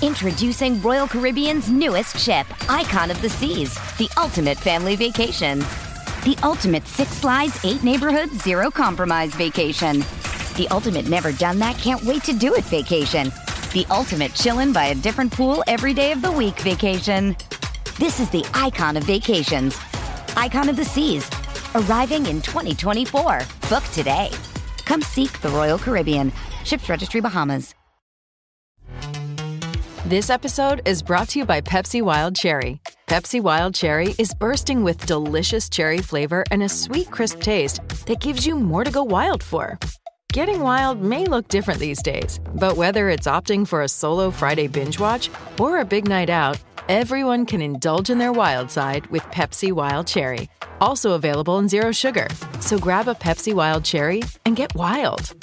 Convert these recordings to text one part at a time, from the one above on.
Introducing Royal Caribbean's newest ship, Icon of the Seas, the ultimate family vacation. The ultimate 6 slides, 8 neighborhoods, 0 compromise vacation. The ultimate never done that, can't wait to do it vacation. The ultimate chillin' by a different pool every day of the week vacation. This is the Icon of Vacations. Icon of the Seas, arriving in 2024. Book today. Come seek the Royal Caribbean. Ships Registry, Bahamas. This episode is brought to you by Pepsi Wild Cherry. Pepsi Wild Cherry is bursting with delicious cherry flavor and a sweet, crisp taste that gives you more to go wild for. Getting wild may look different these days, but whether it's opting for a solo Friday binge watch or a big night out, everyone can indulge in their wild side with Pepsi Wild Cherry. Also available in 0 sugar. So grab a Pepsi Wild Cherry and get wild.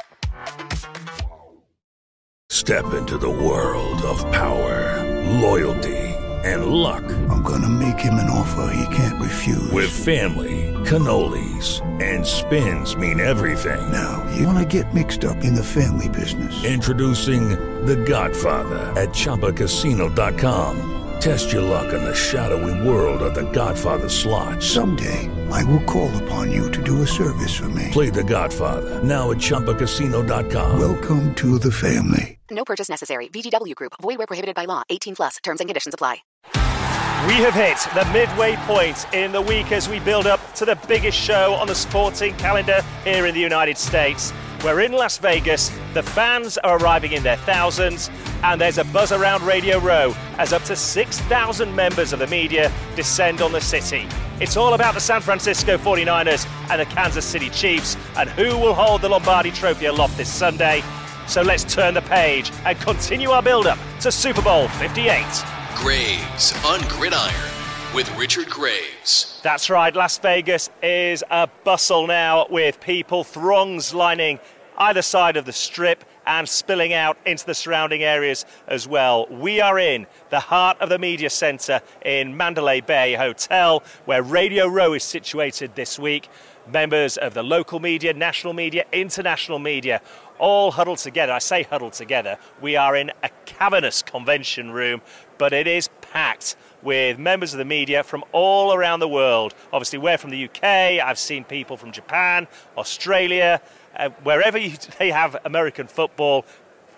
Step into the world of power, loyalty, and luck. I'm gonna make him an offer he can't refuse. With family, cannolis, and spins mean everything. Now, you wanna get mixed up in the family business. Introducing The Godfather at ChumbaCasino.com. Test your luck in the shadowy world of The Godfather slot. Someday, I will call upon you to do a service for me. Play The Godfather, now at ChumbaCasino.com. Welcome to the family. No purchase necessary. VGW Group. Void where prohibited by law. 18+. Terms and conditions apply. We have hit the midway point in the week as we build up to the biggest show on the sporting calendar here in the United States. We're in Las Vegas, the fans are arriving in their thousands, and there's a buzz around Radio Row as up to 6,000 members of the media descend on the city. It's all about the San Francisco 49ers and the Kansas City Chiefs, and who will hold the Lombardi Trophy aloft this Sunday. So let's turn the page and continue our build-up to Super Bowl LVIII. Graves on Gridiron with Richard Graves. That's right, Las Vegas is a bustle now with people, throngs lining either side of the strip and spilling out into the surrounding areas as well. We are in the heart of the media center in Mandalay Bay Hotel, where Radio Row is situated this week. Members of the local media, national media, international media, all huddled together. I say huddled together. We are in a cavernous convention room, but it is packed with members of the media from all around the world. Obviously, we're from the UK. I've seen people from Japan, Australia, wherever they have American football,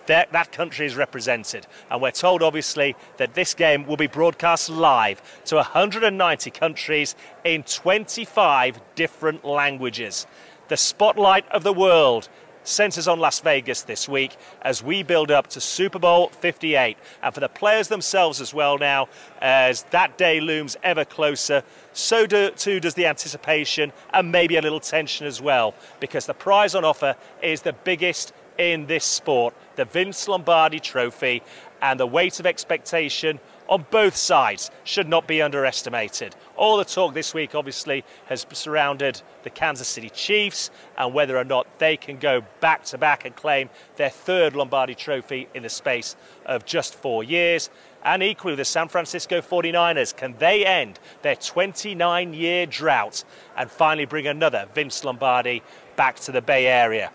that country is represented. And we're told, obviously, that this game will be broadcast live to 190 countries in 25 different languages. The spotlight of the world centers on Las Vegas this week as we build up to Super Bowl LVIII. And for the players themselves as well now, as that day looms ever closer, so too does the anticipation and maybe a little tension as well, because the prize on offer is the biggest in this sport, the Vince Lombardi Trophy, and the weight of expectation on both sides should not be underestimated. All the talk this week obviously has surrounded the Kansas City Chiefs and whether or not they can go back-to-back and claim their 3rd Lombardi Trophy in the space of just 4 years. And equally the San Francisco 49ers, can they end their 29-year drought and finally bring another Vince Lombardi back to the Bay Area?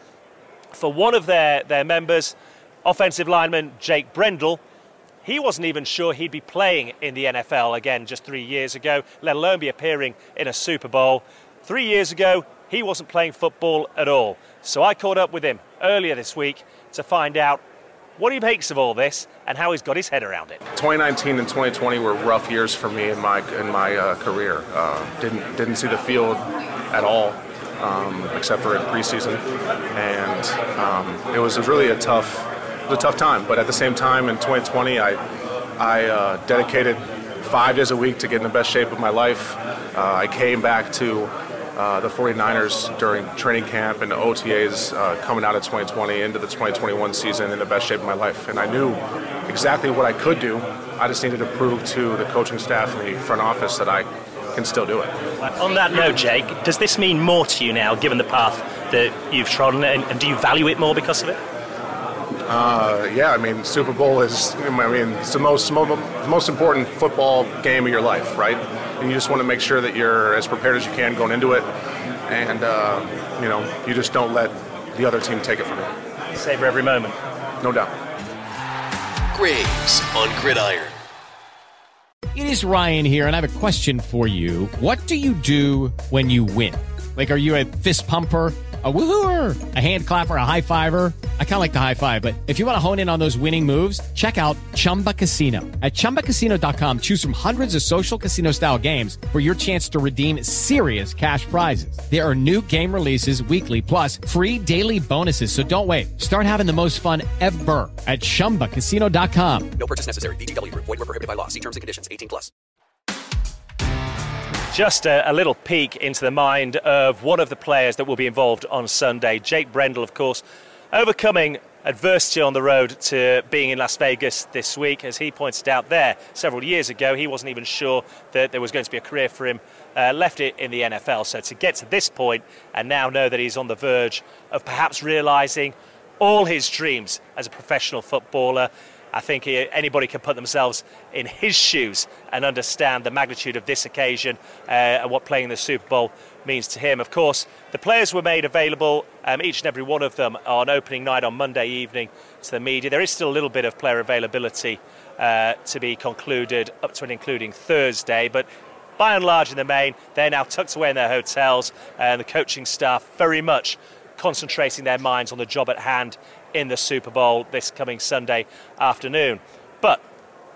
For one of their members, offensive lineman Jake Brendel, he wasn't even sure he'd be playing in the NFL again just 3 years ago, let alone be appearing in a Super Bowl. 3 years ago, he wasn't playing football at all. So I caught up with him earlier this week to find out what he makes of all this and how he's got his head around it. 2019 and 2020 were rough years for me in my career. Didn't see the field at all. Except for in preseason, and it was really a tough time. But at the same time, in 2020, I dedicated 5 days a week to get in the best shape of my life. I came back to the 49ers during training camp and the OTAs coming out of 2020 into the 2021 season in the best shape of my life. And I knew exactly what I could do. I just needed to prove to the coaching staff and the front office that I can still do it. On that note, Jake, does this mean more to you now, given the path that you've trodden, and do you value it more because of it? Yeah, I mean, Super Bowl is, it's the most important football game of your life, right? And you just want to make sure that you're as prepared as you can going into it, and you just don't let the other team take it from you. Savor every moment. No doubt. Graves on Gridiron. It is Ryan here, and I have a question for you. What do you do when you win? Like, are you a fist pumper, a woohooer, a hand clapper, a high fiver? I kind of like the high five, but if you want to hone in on those winning moves, check out Chumba Casino. At ChumbaCasino.com, choose from hundreds of social casino-style games for your chance to redeem serious cash prizes. There are new game releases weekly, plus free daily bonuses, so don't wait. Start having the most fun ever at ChumbaCasino.com. No purchase necessary. VGW Group. Void where prohibited by law. See terms and conditions. 18+. Just a little peek into the mind of one of the players that will be involved on Sunday. Jake Brendel, of course, overcoming adversity on the road to being in Las Vegas this week. As he pointed out there several years ago, he wasn't even sure that there was going to be a career for him left it in the NFL. So to get to this point and now know that he's on the verge of perhaps realising all his dreams as a professional footballer, I think anybody can put themselves in his shoes and understand the magnitude of this occasion and what playing in the Super Bowl means to him. Of course, the players were made available, each and every one of them, on opening night on Monday evening to the media. There is still a little bit of player availability to be concluded up to and including Thursday, but by and large in the main, they're now tucked away in their hotels, and the coaching staff very much concentrating their minds on the job at hand in the Super Bowl this coming Sunday afternoon. But,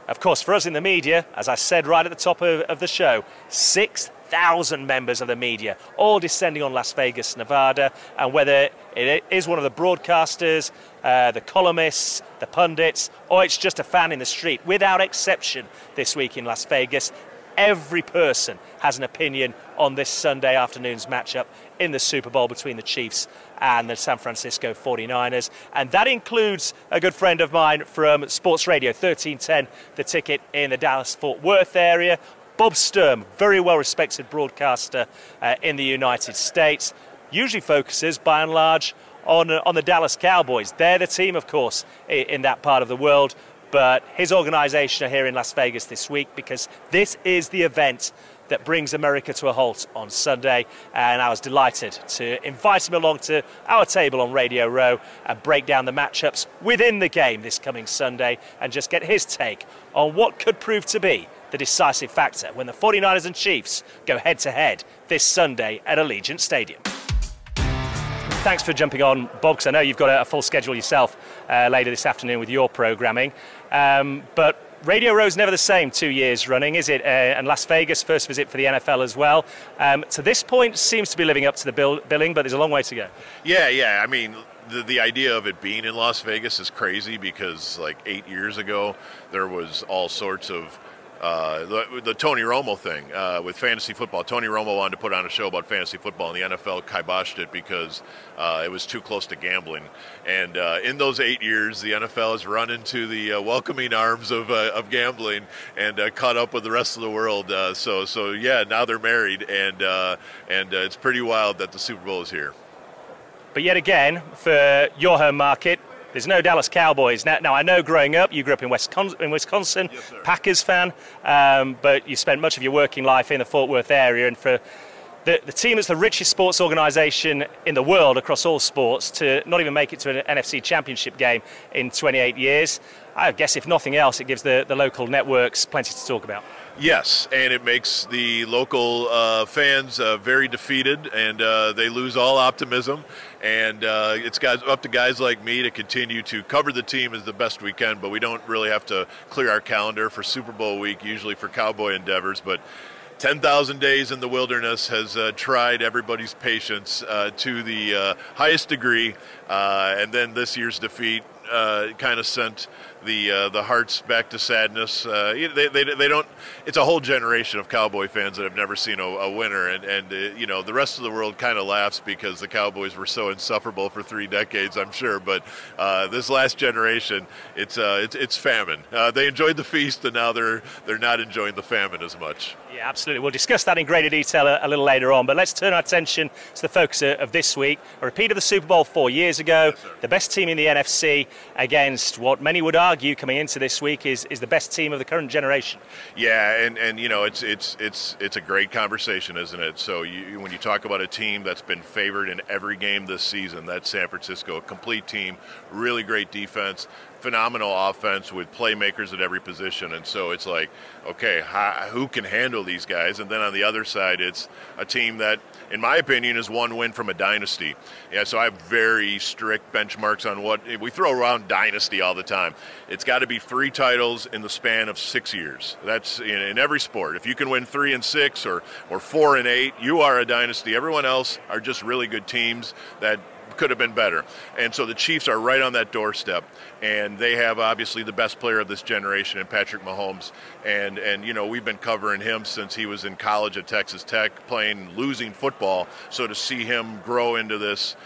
of course, for us in the media, as I said right at the top of the show, 6,000 members of the media, all descending on Las Vegas, Nevada, and whether it is one of the broadcasters, the columnists, the pundits, or it's just a fan in the street, without exception this week in Las Vegas, every person has an opinion on this Sunday afternoon's matchup in the Super Bowl between the Chiefs and the San Francisco 49ers. And that includes a good friend of mine from Sports Radio 1310, The Ticket in the Dallas-Fort Worth area, Bob Sturm, very well-respected broadcaster in the United States, usually focuses, by and large, on the Dallas Cowboys. They're the team, of course, in that part of the world. But his organisation are here in Las Vegas this week because this is the event that brings America to a halt on Sunday, and I was delighted to invite him along to our table on Radio Row and break down the matchups within the game this coming Sunday and just get his take on what could prove to be the decisive factor when the 49ers and Chiefs go head-to-head this Sunday at Allegiant Stadium. Thanks for jumping on, Bob, because I know you've got a full schedule yourself later this afternoon with your programming. But Radio Row's never the same 2 years running, is it? And Las Vegas, first visit for the NFL as well. To this point, seems to be living up to the billing, but there's a long way to go. Yeah. I mean, the idea of it being in Las Vegas is crazy because, like, 8 years ago, there was all sorts of the Tony Romo thing with fantasy football. Tony Romo wanted to put on a show about fantasy football, and the NFL kiboshed it because it was too close to gambling. And in those 8 years, the NFL has run into the welcoming arms of gambling and caught up with the rest of the world. So yeah, now they're married, and it's pretty wild that the Super Bowl is here. But yet again, for your home market, there's no Dallas Cowboys. Now, I know growing up, you grew up in Wisconsin, yes, Packers fan, but you spent much of your working life in the Fort Worth area. And for the team that's the richest sports organization in the world across all sports to not even make it to an NFC championship game in 28 years, I guess if nothing else, it gives the local networks plenty to talk about. Yes, and it makes the local fans very defeated, and they lose all optimism. And it's up to guys like me to continue to cover the team as the best we can, but we don't really have to clear our calendar for Super Bowl week, usually for Cowboy endeavors. But 10,000 days in the wilderness has tried everybody's patience to the highest degree, and then this year's defeat kind of sent the hearts back to sadness. They don't. It's a whole generation of Cowboy fans that have never seen a winner, and the rest of the world kind of laughs because the Cowboys were so insufferable for 3 decades, I'm sure. But this last generation, it's famine. They enjoyed the feast, and now they're not enjoying the famine as much. Yeah, absolutely. We'll discuss that in greater detail a little later on. But let's turn our attention to the focus of this week. A repeat of the Super Bowl 4 years ago. Yes, the best team in the NFC against what many would argue coming into this week is the best team of the current generation. Yeah, and it's a great conversation, isn't it? So when you talk about a team that's been favored in every game this season, that's San Francisco. A complete team, really great defense, phenomenal offense with playmakers at every position. And so it's like, okay, who can handle these guys? And then on the other side, it's a team that, in my opinion, is one win from a dynasty. Yeah, so I have very strict benchmarks on what we throw around dynasty all the time. It's got to be 3 titles in the span of 6 years. That's in every sport. If you can win 3 and 6 or 4 and 8, you are a dynasty. Everyone else are just really good teams that could have been better. And so the Chiefs are right on that doorstep, and they have obviously the best player of this generation in Patrick Mahomes. And you know, we've been covering him since he was in college at Texas Tech playing losing football. So to see him grow into this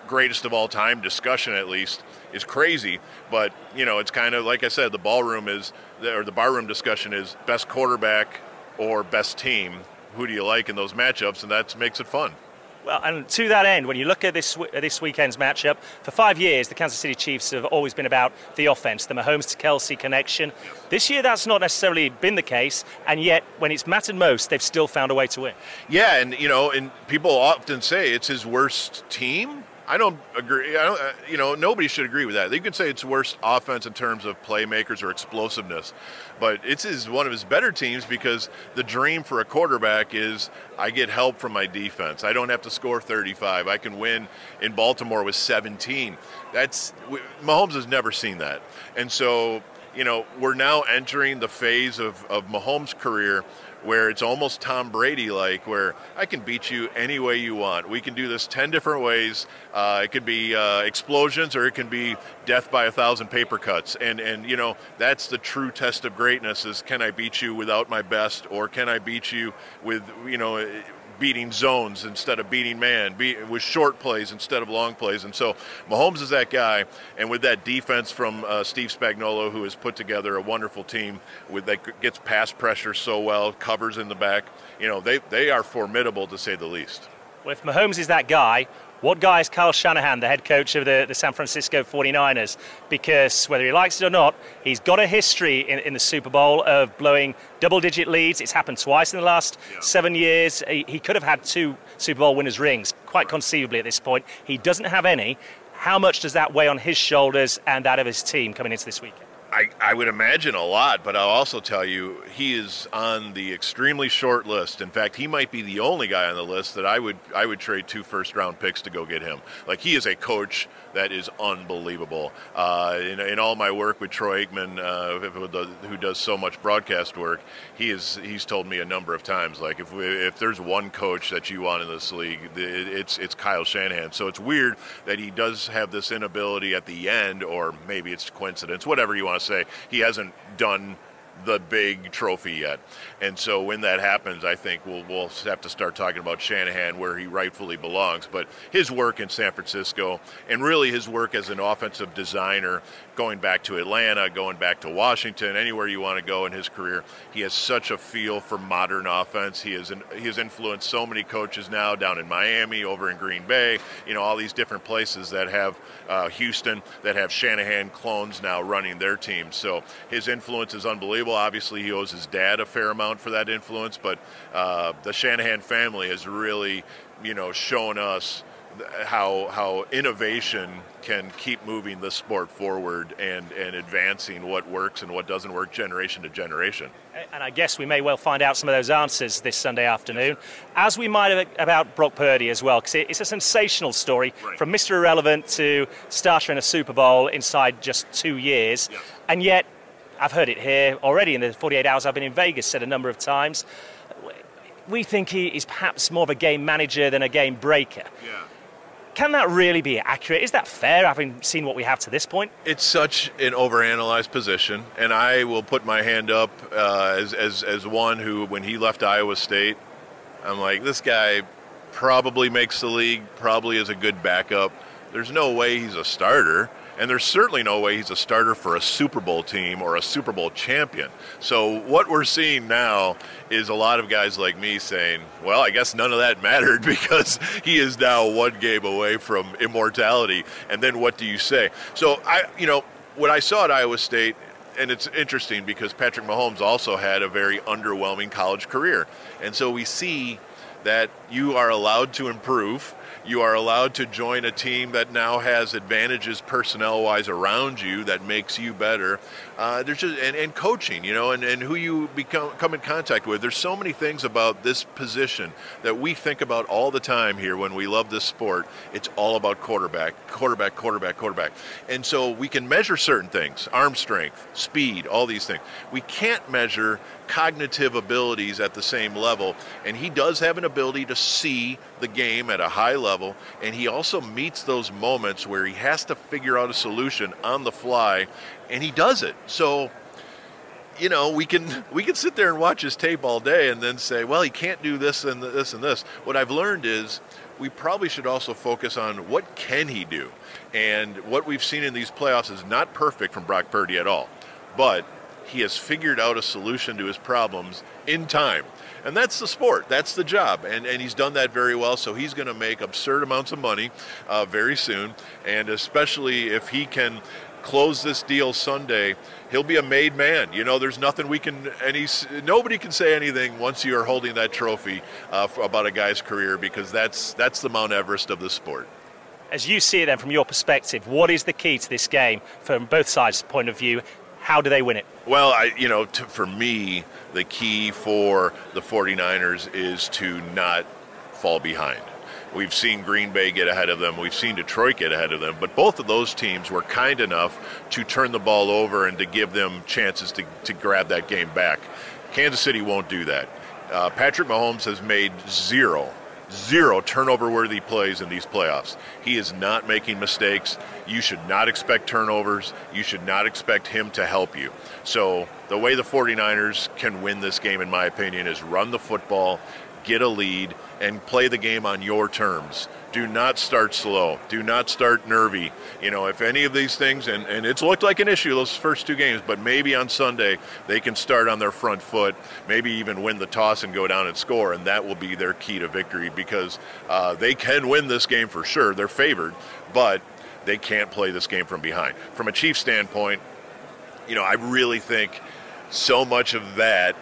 greatest of all time discussion, at least, is crazy. But you know, it's kind of like I said, the barroom discussion is best quarterback or best team. Who do you like in those matchups? And that makes it fun. Well, and to that end, when you look at this weekend's matchup, for 5 years, the Kansas City Chiefs have always been about the offense, the Mahomes to Kelsey connection. This year, that's not necessarily been the case, and yet, when it's mattered most, they've still found a way to win. Yeah, and you know, and people often say it's his worst team. I don't agree. Nobody should agree with that. You can say it's worst offense in terms of playmakers or explosiveness, but it's one of his better teams because the dream for a quarterback is I get help from my defense. I don't have to score 35. I can win in Baltimore with 17. Mahomes has never seen that. And so, you know, we're now entering the phase of Mahomes' career where it's almost Tom Brady-like, where I can beat you any way you want. We can do this 10 different ways. It could be explosions, or it can be death by 1,000 paper cuts. And you know, that's the true test of greatness: is can I beat you without my best, or can I beat you with, you know, beating zones instead of beating man, with short plays instead of long plays. And so Mahomes is that guy, and with that defense from Steve Spagnuolo, who has put together a wonderful team that gets pass pressure so well, covers in the back, you know, they are formidable to say the least. Well, if Mahomes is that guy, what guy is Kyle Shanahan, the head coach of the San Francisco 49ers? Because whether he likes it or not, he's got a history in the Super Bowl of blowing double-digit leads. It's happened twice in the last 7 years. He could have had 2 Super Bowl winners' rings, quite conceivably at this point. He doesn't have any. How much does that weigh on his shoulders and that of his team coming into this weekend? I would imagine a lot, but I'll also tell you he is on the extremely short list. In fact, he might be the only guy on the list that I would trade 2 first-round picks to go get him. Like, he is a coach that is unbelievable. In all my work with Troy Aikman, who does so much broadcast work, he's told me a number of times, like, if there's one coach that you want in this league, it's Kyle Shanahan. So it's weird that he does have this inability at the end, or maybe it's coincidence, whatever you want to say. He hasn't done the big trophy yet. And so when that happens, I think we'll have to start talking about Shanahan where he rightfully belongs. But his work in San Francisco, and really his work as an offensive designer, going back to Atlanta, going back to Washington, anywhere you want to go in his career, he has such a feel for modern offense. He has influenced so many coaches now down in Miami, over in Green Bay, you know, all these different places that have Houston, that have Shanahan clones now running their teams. So his influence is unbelievable. Obviously, he owes his dad a fair amount for that influence, but the Shanahan family has really, you know, shown us how innovation can keep moving the sport forward and advancing what works and what doesn't work generation to generation. And I guess we may well find out some of those answers this Sunday afternoon, as we might have about Brock Purdy as well, because it's a sensational story, right, from Mr. Irrelevant to starter in a Super Bowl inside just 2 years. Yes. And yet, I've heard it here already in the 48 hours I've been in Vegas, said a number of times, we think he is perhaps more of a game manager than a game breaker. Yeah. Can that really be accurate? Is that fair, having seen what we have to this point? It's such an overanalyzed position, and I will put my hand up as one who, when he left Iowa State, I'm like, this guy probably makes the league, probably is a good backup. There's no way he's a starter. And there's certainly no way he's a starter for a Super Bowl team or a Super Bowl champion. So what we're seeing now is a lot of guys like me saying, well, I guess none of that mattered because he is now one game away from immortality. And then what do you say? So, what I saw at Iowa State, and it's interesting because Patrick Mahomes also had a very underwhelming college career. And so we see that you are allowed to improve. You are allowed to join a team that now has advantages personnel-wise around you that makes you better. There's just and coaching, and who you come in contact with. There's so many things about this position that we think about all the time here when we love this sport. It's all about quarterback. And so we can measure certain things, arm strength, speed, all these things. We can't measure cognitive abilities at the same level, and he does have an ability to see the game at a high level, and he also meets those moments where he has to figure out a solution on the fly, and he does it. So, we can sit there and watch his tape all day and then say, well, he can't do this and this and this. What I've learned is we probably should also focus on what can he do, and what we've seen in these playoffs is not perfect from Brock Purdy at all, but he has figured out a solution to his problems in time. And that's the sport. That's the job. And he's done that very well. So he's going to make absurd amounts of money very soon. And especially if he can close this deal Sunday, he'll be a made man. There's nothing nobody can say anything once you're holding that trophy about a guy's career, because that's the Mount Everest of the sport. As you see it then from your perspective, what is the key to this game from both sides' point of view? How do they win it? Well, for me, the key for the 49ers is to not fall behind. We've seen Green Bay get ahead of them. We've seen Detroit get ahead of them. But both of those teams were kind enough to turn the ball over and to give them chances to grab that game back. Kansas City won't do that. Patrick Mahomes has made zero turnover-worthy plays in these playoffs. He is not making mistakes. You should not expect turnovers. You should not expect him to help you. So the way the 49ers can win this game, in my opinion, is run the football, get a lead, and play the game on your terms. Do not start slow. Do not start nervy. If any of these things, and it's looked like an issue those first two games, but maybe on Sunday they can start on their front foot, maybe even win the toss and go down and score, and that will be their key to victory, because they can win this game for sure. They're favored, but they can't play this game from behind. From a Chiefs standpoint, I really think so much of that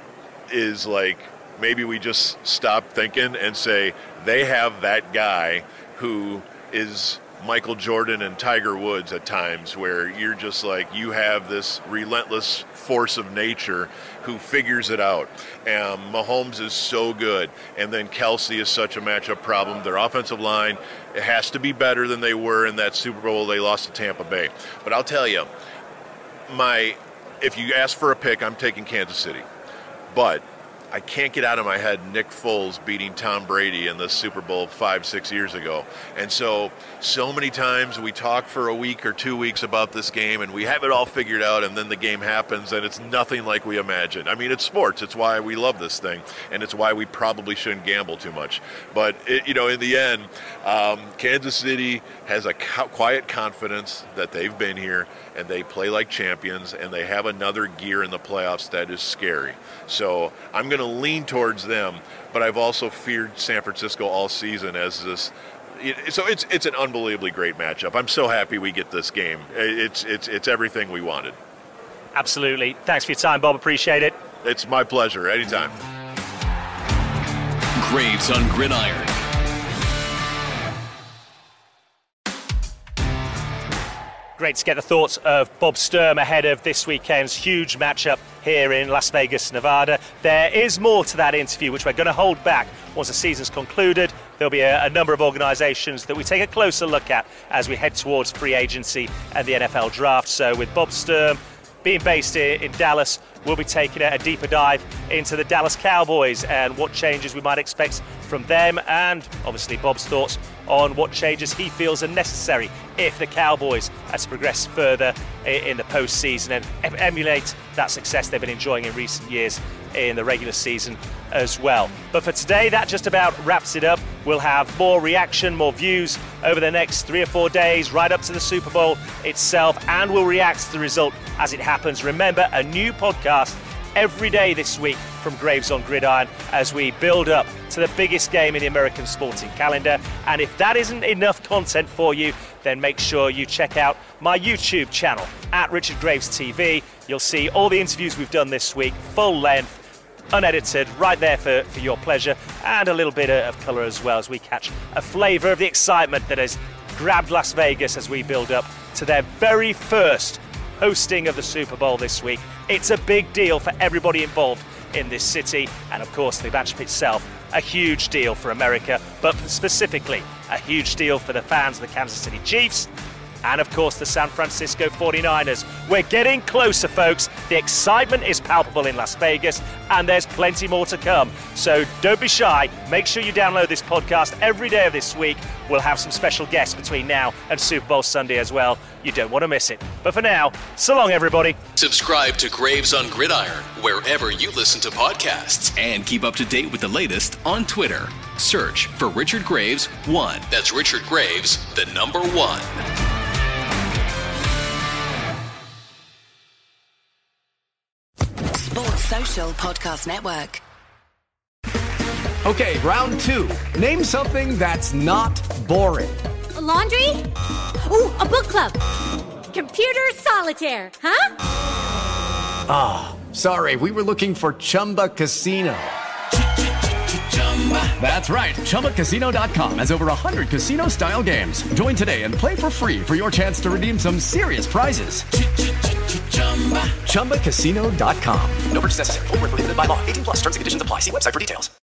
is like, maybe we just stop thinking and say they have that guy who is Michael Jordan and Tiger Woods at times, where you're just like, you have this relentless force of nature who figures it out. And Mahomes is so good. And then Kelsey is such a matchup problem. Their offensive line, it has to be better than they were in that Super Bowl they lost to Tampa Bay. But I'll tell you, if you ask for a pick, I'm taking Kansas City. But I can't get out of my head Nick Foles beating Tom Brady in the Super Bowl 5-6 years ago. And so many times we talk for a week or 2 weeks about this game and we have it all figured out, and then the game happens and it's nothing like we imagined. I mean, it's sports. It's why we love this thing, and it's why we probably shouldn't gamble too much. But, in the end, Kansas City has a quiet confidence that they've been here and they play like champions, and they have another gear in the playoffs that is scary. So I'm going to lean towards them, but I've also feared San Francisco all season as this. So it's an unbelievably great matchup. I'm so happy we get this game. It's everything we wanted. Absolutely. Thanks for your time, Bob. Appreciate it. It's my pleasure. Anytime. Graves on Gridiron. Great to get the thoughts of Bob Sturm ahead of this weekend's huge matchup here in Las Vegas, Nevada. There is more to that interview, which we're going to hold back once the season's concluded. There'll be a number of organisations that we take a closer look at as we head towards free agency and the NFL draft. So with Bob Sturm being based in Dallas, we'll be taking a deeper dive into the Dallas Cowboys and what changes we might expect from them, and obviously Bob's thoughts on what changes he feels are necessary if the Cowboys are to progress further in the postseason and emulate that success they've been enjoying in recent years in the regular season as well. But for today, that just about wraps it up. We'll have more reaction, more views over the next 3 or 4 days, right up to the Super Bowl itself, and we'll react to the result as it happens. Remember, a new podcast every day this week from Graves on Gridiron as we build up to the biggest game in the American sporting calendar. And if that isn't enough content for you, then make sure you check out my YouTube channel at Richard Graves TV. You'll see all the interviews we've done this week, full length, unedited, right there for your pleasure, and a little bit of colour as well as we catch a flavour of the excitement that has grabbed Las Vegas as we build up to their very first hosting of the Super Bowl this week. It's a big deal for everybody involved in this city, and of course the matchup itself, a huge deal for America, but specifically a huge deal for the fans of the Kansas City Chiefs and of course the San Francisco 49ers. We're getting closer, folks. The excitement is palpable in Las Vegas, and there's plenty more to come. So don't be shy. Make sure you download this podcast every day of this week. We'll have some special guests between now and Super Bowl Sunday as well. You don't want to miss it. But for now, so long, everybody. Subscribe to Graves on Gridiron wherever you listen to podcasts, and keep up to date with the latest on Twitter. Search for Richard Graves 1. That's Richard Graves, the number 1. Sports Social Podcast Network. Okay, round 2. Name something that's not boring. A laundry? Ooh, a book club. Computer solitaire, huh? Ah, sorry, we were looking for Chumba Casino. That's right, ChumbaCasino.com has over 100 casino-style games. Join today and play for free for your chance to redeem some serious prizes. ChumbaCasino.com. No purchase necessary. Void where prohibited by law. 18+. Terms and conditions apply. See website for details.